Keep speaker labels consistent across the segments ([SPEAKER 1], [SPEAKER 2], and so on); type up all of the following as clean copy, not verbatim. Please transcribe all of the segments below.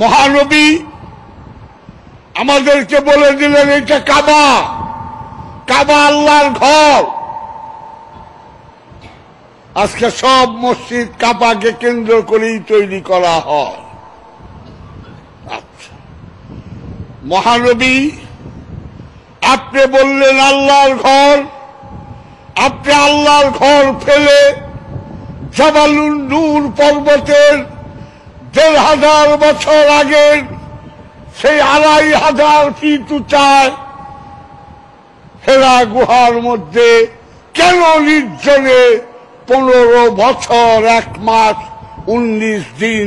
[SPEAKER 1] মহানবী আমাদেরকে বলে দিলেন এটা কাবা, কাবা আল্লাহর ঘর। আজকে সব মসজিদ কাবাকে কেন্দ্র করেই তৈরি করা হয়। আচ্ছা, মহানবী আপনি বললেন আল্লাহর ঘর, আপনি আল্লাহর ঘর ফেলে জাবালুন নূর পর্বতের ১,৫০০ বছর আগের সেই ২,৫০০ ফিট উঁচায় হেরা গুহার মধ্যে কেন নির্জনে ১৫ বছর ১ মাস ১৯ দিন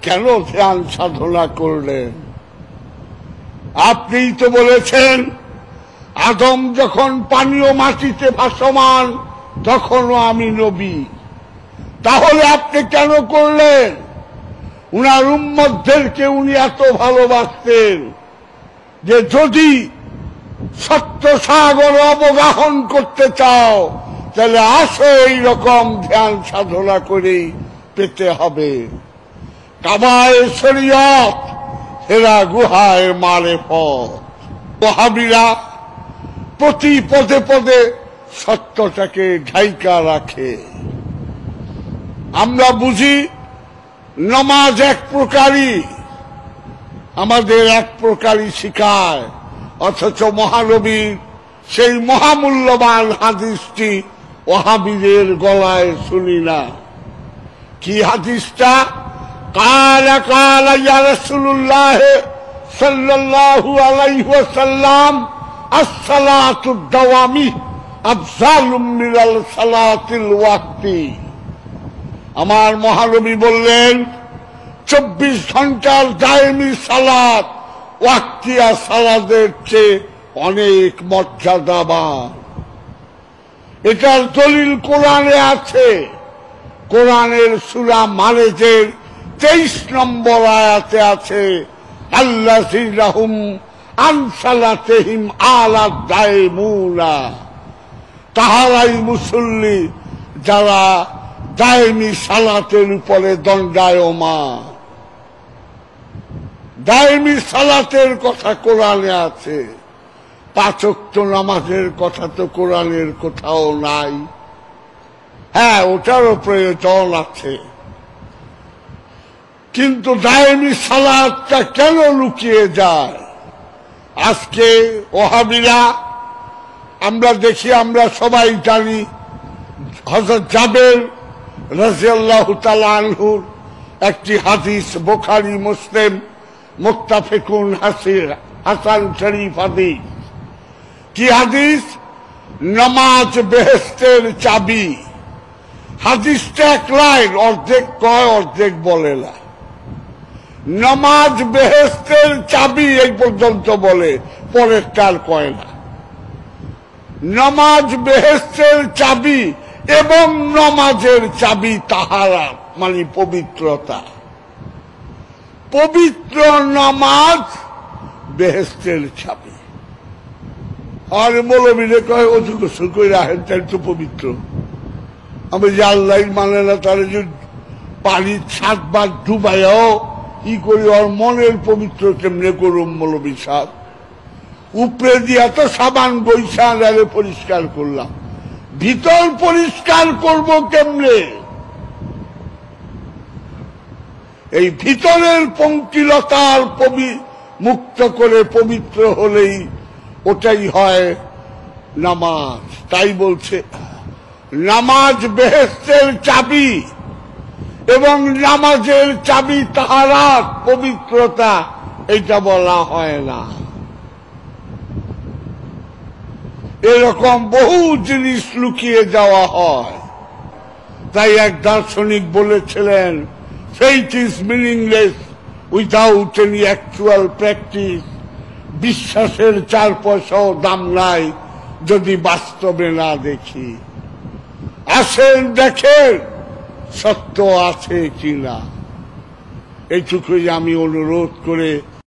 [SPEAKER 1] কেন ধ্যান সাধনা করলেন? আপনিই তো বলেছেন আদম যখন পানীয় মাটিতে ভাসমান তখনও আমি নবী। তাহলে আপনি কেন করলেন? উনার উম্মতদেরকে উনি এত ভালোবাসতেন যে যদি সত্য সাগর অবগাহন করতে চাও তাহলে আসো এইরকম ধ্যান সাধনা করেই পেতে হবে। কাবায় শরীয়ত, হেরা গুহায় মারেফত। ওয়াহাবীরা প্রতি পদে পদে সত্যটাকে ঢাইকা রাখে। আমরা বুঝি নামাজ এক প্রকারই, আমাদের এক প্রকারই শিখায়, অথচ মহানবীর সেই মহামূল্যবান হাদিসটি ওয়াহাবীদের গলায় শুনি না। কি হাদিসটা? কালা কালা ইয়া রাসূলুল্লাহ সাল্লাল্লাহু আলাইহি ওয়াসাল্লাম আসসালাতুদ দাওয়ামি আফজালুম মিনাল সালাতিল ওয়াক্তি। আমার মহানবী বললেন ২৪ ঘন্টার দায়েমি সালাত ওয়াক্তিয়া সালাতের চেয়ে অনেক মর্যাদাবান। এটার দলিল কোরআনে আছে। কোরআনের সূরা মারেজের ২৩ নম্বর আয়াতে আছে আল্লাযীনা হুম আন সালাতিহিম দায়মুনা, তাহারাই মুসল্লি যারা দায়েমি সালাতের উপরে দণ্ডায়মান। দায়েমি সালাতের কথা কোরআনে আছে, ৫ ওয়াক্ত নামাজের কথা তো কোরআনের কোথাও নাই। হ্যাঁ, ওটারও প্রয়োজন আছে, কিন্তু দায়েমি সালাতটা কেন লুকিয়ে যায়? আজকে ওয়াহাবীরা আমরা দেখি, আমরা সবাই জানি হযরত জাবের রাদিয়াল্লাহু তাআলা আনহুর একটি হাদিস, বুখারী মুসলিম মুত্তাফিকুন হাসান শরীফ হাদিস। কি হাদিস? নামাজ বেহেশতের চাবি। হাদিসটা এক লাইন, অর্ধেক কয় অর্ধেক বলে না। নামাজ বেহেশতের চাবি এই পর্যন্ত বলে, পরেরটা কয় না। নামাজ বেহেশতের চাবি এবং নামাজের চাবি তাহারা মানে পবিত্রতা। পবিত্র নামাজ বেহেশতের চাবি। আর মৌলবীরা কয় অজু গোসল করে রাখেন, তাই তো পবিত্র। আমি যে আল্লাহ মানে না, তাহলে যে পানির ৭ বার ডুবাইও কি করি, ওর মনের পবিত্র কেমনে করুম? মৌলবী সাহেব উপরে দিয়া তো সাবান বৈশা পরিষ্কার করলাম, ভিতর পরিষ্কার করব কেমনে? এই ভিতরের পঙ্কিলতার মুক্ত করে পবিত্র হলেই ওটাই হয় নামাজ। তাই বলছে নামাজ বেহেশতের চাবি এবং নামাজের চাবি তাহারাত পবিত্রতা, এটা বলা হয় না। এরকম বহু জিনিস লুকিয়ে যাওয়া হয়। তাই এক দার্শনিক বলেছিলেন, faith is meaningless without any actual practice. বিশ্বাসের ৪ পয়সাও দাম নাই যদি বাস্তবে না দেখি। আসেন দেখেন সত্য আছে কিনা। এইটুকুই আমি অনুরোধ করে